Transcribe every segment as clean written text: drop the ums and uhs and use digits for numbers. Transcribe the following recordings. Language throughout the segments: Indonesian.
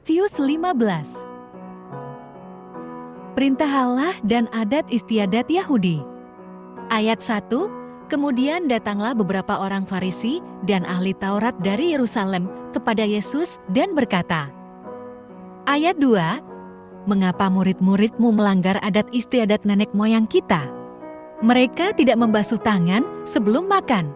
Matius 15. Perintah Allah dan adat istiadat Yahudi. Ayat 1, kemudian datanglah beberapa orang Farisi dan ahli Taurat dari Yerusalem kepada Yesus dan berkata. Ayat 2, mengapa murid-muridmu melanggar adat istiadat nenek moyang kita? Mereka tidak membasuh tangan sebelum makan.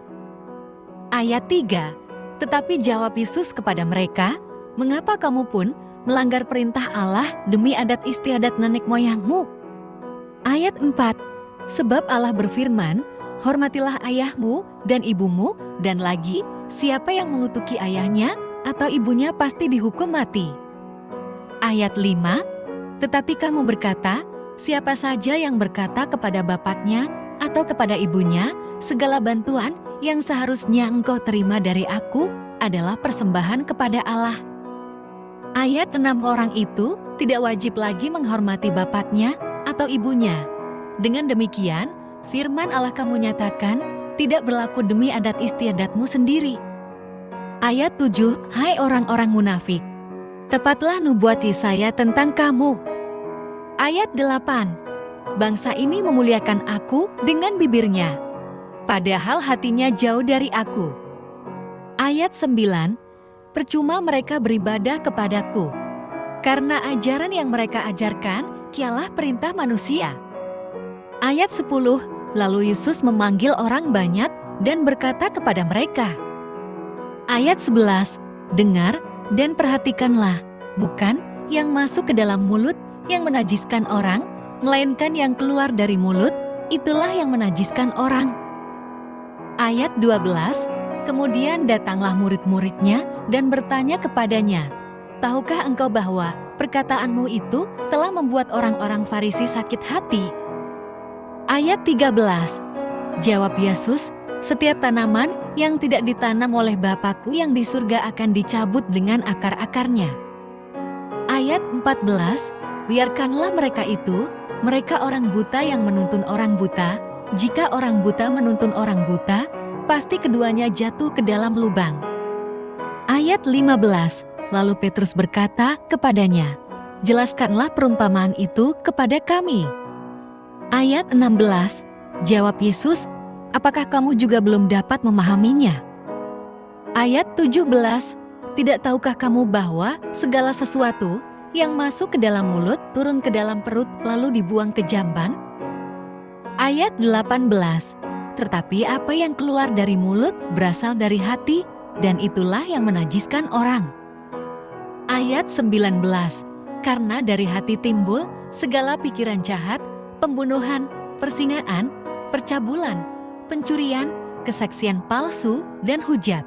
Ayat 3, tetapi jawab Yesus kepada mereka, mengapa kamu pun melanggar perintah Allah demi adat istiadat nenek moyangmu? Ayat 4, sebab Allah berfirman, hormatilah ayahmu dan ibumu, dan lagi, siapa yang mengutuki ayahnya atau ibunya pasti dihukum mati. Ayat 5, tetapi kamu berkata, siapa saja yang berkata kepada bapaknya atau kepada ibunya, segala bantuan yang seharusnya engkau terima dari aku adalah persembahan kepada Allah. Ayat 6, orang itu tidak wajib lagi menghormati bapaknya atau ibunya. Dengan demikian, firman Allah kamu nyatakan tidak berlaku demi adat istiadatmu sendiri. Ayat 7, hai orang-orang munafik, tepatlah nubuat Yesaya tentang kamu. Ayat 8, bangsa ini memuliakan aku dengan bibirnya, padahal hatinya jauh dari aku. Ayat 9, percuma mereka beribadah kepadaku, karena ajaran yang mereka ajarkan kialah perintah manusia. Ayat 10, lalu Yesus memanggil orang banyak dan berkata kepada mereka. Ayat 11, dengar dan perhatikanlah, bukan yang masuk ke dalam mulut yang menajiskan orang, melainkan yang keluar dari mulut, itulah yang menajiskan orang. Ayat 12, kemudian datanglah murid-muridnya dan bertanya kepadanya, tahukah engkau bahwa perkataanmu itu telah membuat orang-orang Farisi sakit hati? Ayat 13, jawab Yesus, setiap tanaman yang tidak ditanam oleh Bapakku yang di surga akan dicabut dengan akar-akarnya. Ayat 14, biarkanlah mereka itu, mereka orang buta yang menuntun orang buta, jika orang buta menuntun orang buta, pasti keduanya jatuh ke dalam lubang. Ayat 15, lalu Petrus berkata kepadanya, jelaskanlah perumpamaan itu kepada kami. Ayat 16, jawab Yesus, apakah kamu juga belum dapat memahaminya? Ayat 17, tidak tahukah kamu bahwa segala sesuatu yang masuk ke dalam mulut turun ke dalam perut lalu dibuang ke jamban? Ayat 18, tetapi apa yang keluar dari mulut berasal dari hati, dan itulah yang menajiskan orang. Ayat 19, karena dari hati timbul segala pikiran jahat, pembunuhan, persingaan, percabulan, pencurian, kesaksian palsu, dan hujat.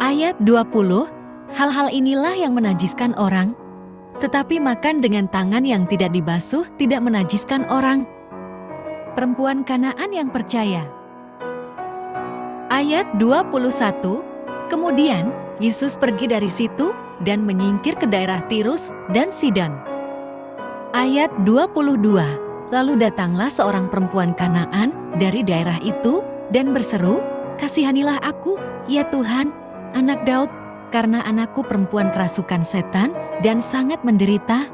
Ayat 20, hal-hal inilah yang menajiskan orang, tetapi makan dengan tangan yang tidak dibasuh tidak menajiskan orang. Perempuan Kanaan yang percaya. Ayat 21, kemudian Yesus pergi dari situ dan menyingkir ke daerah Tirus dan Sidon. Ayat 22, lalu datanglah seorang perempuan Kanaan dari daerah itu dan berseru, kasihanilah aku, ya Tuhan, anak Daud, karena anakku perempuan kerasukan setan dan sangat menderita.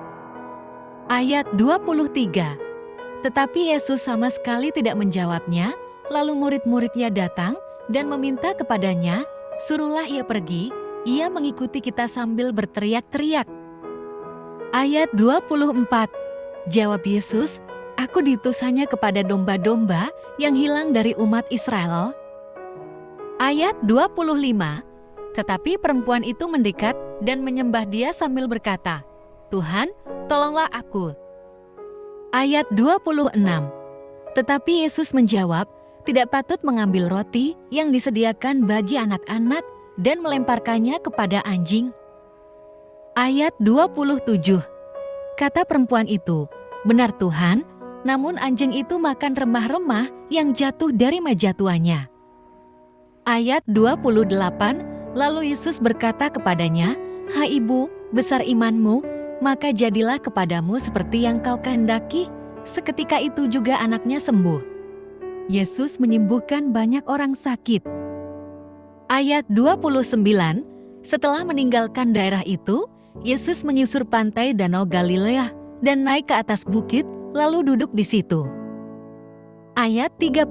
Ayat 23, tetapi Yesus sama sekali tidak menjawabnya, lalu murid-muridnya datang dan meminta kepadanya, suruhlah ia pergi, ia mengikuti kita sambil berteriak-teriak. Ayat 24, jawab Yesus, aku diutus hanya kepada domba-domba yang hilang dari umat Israel. Ayat 25, tetapi perempuan itu mendekat dan menyembah dia sambil berkata, Tuhan, tolonglah aku. Ayat 26, tetapi Yesus menjawab, tidak patut mengambil roti yang disediakan bagi anak-anak dan melemparkannya kepada anjing. Ayat 27, kata perempuan itu, benar Tuhan, namun anjing itu makan remah-remah yang jatuh dari meja tuannya. Ayat 28, lalu Yesus berkata kepadanya, hai ibu, besar imanmu, maka jadilah kepadamu seperti yang kau kehendaki. Seketika itu juga anaknya sembuh. Yesus menyembuhkan banyak orang sakit. Ayat 29, setelah meninggalkan daerah itu, Yesus menyusur pantai Danau Galilea dan naik ke atas bukit, lalu duduk di situ. Ayat 30,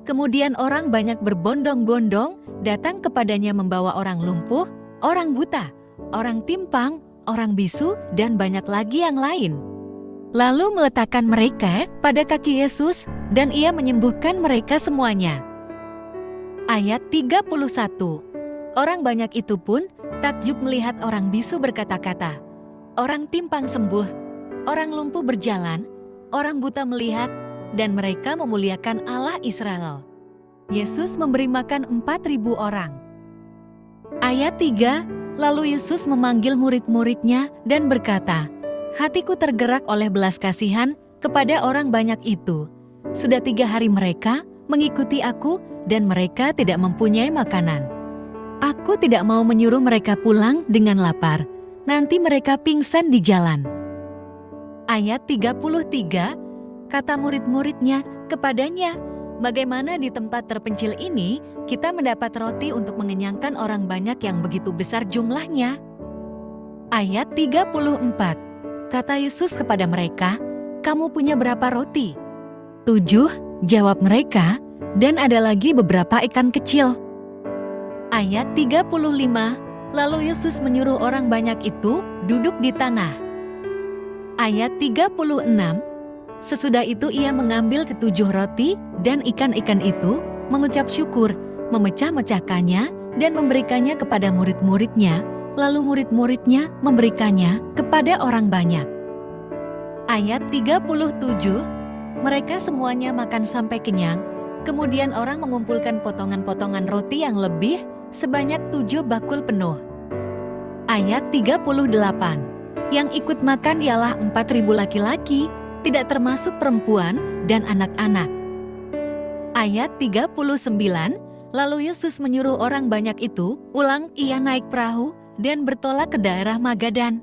kemudian orang banyak berbondong-bondong datang kepadanya membawa orang lumpuh, orang buta, orang timpang, orang bisu, dan banyak lagi yang lain. Lalu meletakkan mereka pada kaki Yesus dan ia menyembuhkan mereka semuanya. Ayat 31, orang banyak itu pun takjub melihat orang bisu berkata-kata, orang timpang sembuh, orang lumpuh berjalan, orang buta melihat, dan mereka memuliakan Allah Israel. Yesus memberi makan 4.000 orang. Ayat 3, lalu Yesus memanggil murid-muridnya dan berkata, hatiku tergerak oleh belas kasihan kepada orang banyak itu. Sudah 3 hari mereka mengikuti aku dan mereka tidak mempunyai makanan. Aku tidak mau menyuruh mereka pulang dengan lapar, nanti mereka pingsan di jalan. Ayat 33, kata murid-muridnya kepadanya, bagaimana di tempat terpencil ini kita mendapat roti untuk mengenyangkan orang banyak yang begitu besar jumlahnya? Ayat 34, kata Yesus kepada mereka, kamu punya berapa roti? 7, jawab mereka, dan ada lagi beberapa ikan kecil. Ayat 35, lalu Yesus menyuruh orang banyak itu duduk di tanah. Ayat 36, sesudah itu ia mengambil ke-7 roti dan ikan-ikan itu, mengucap syukur, memecah-mecahkannya dan memberikannya kepada murid-muridnya, lalu murid-muridnya memberikannya kepada orang banyak. Ayat 37, mereka semuanya makan sampai kenyang, kemudian orang mengumpulkan potongan-potongan roti yang lebih sebanyak 7 bakul penuh. Ayat 38, yang ikut makan ialah 4.000 laki-laki, tidak termasuk perempuan dan anak-anak. Ayat 39, lalu Yesus menyuruh orang banyak itu, ulang ia naik perahu dan bertolak ke daerah Magadan.